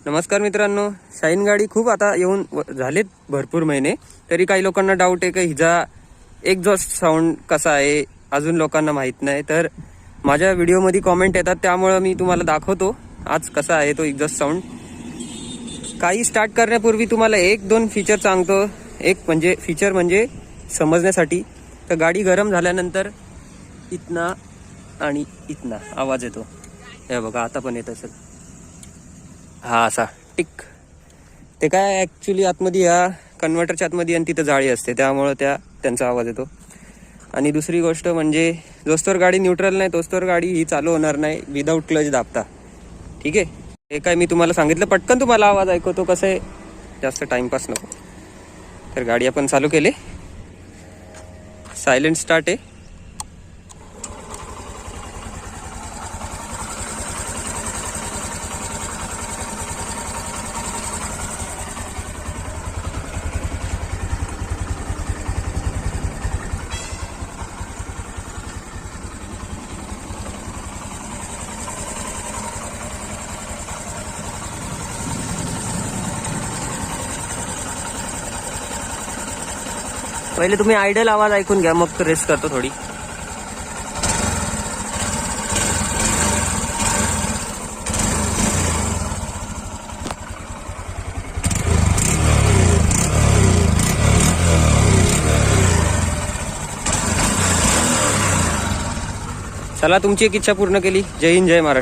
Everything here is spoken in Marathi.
नमस्कार मित्रांनो, शाईन गाडी खूप आता येऊन झालेत भरपूर महिने. तरी काही लोकांना डाऊट आहे की हिचा एक्झॉस्ट साऊंड कसा आहे अजून लोकांना माहित नाही. तर माझ्या व्हिडिओमध्ये कॉमेंट येतात, त्यामुळे मी तुम्हाला दाखवतो आज कसा आहे तो एक्झॉस्ट साऊंड. काही स्टार्ट करण्यापूर्वी तुम्हाला एक दोन फीचर सांगतो. एक म्हणजे फीचर म्हणजे समजण्यासाठी, तर गाडी गरम झाल्यानंतर इथना आणि इथना आवाज येतो. हे बघा, आता पण येत असेल. हा असा टिक. ते काय ॲक्च्युली आतमध्ये या कन्व्हर्टरच्या आतमध्ये आणि तिथं जाळी असते, त्यामुळं त्यांचा आवाज येतो. आणि दुसरी गोष्ट म्हणजे जोस्तोवर गाडी न्यूट्रल नाही तोस्तोवर गाडी ही चालू होणार नाही विदाऊट क्लच दाबता. ठीक आहे, हे काय मी तुम्हाला सांगितलं, पटकन तुम्हाला आवाज ऐकवतो. कसं आहे, जास्त टाइमपास नको. तर गाडी आपण चालू केली, सायलेंट स्टार्ट आहे. पहिले तुम्ही आयडल आवाज ऐकून घ्या, मग तो रेस्ट करतो थोडी. चला, तुमची एक इच्छा पूर्ण केली. जय हिंद, जय महाराष्ट्र.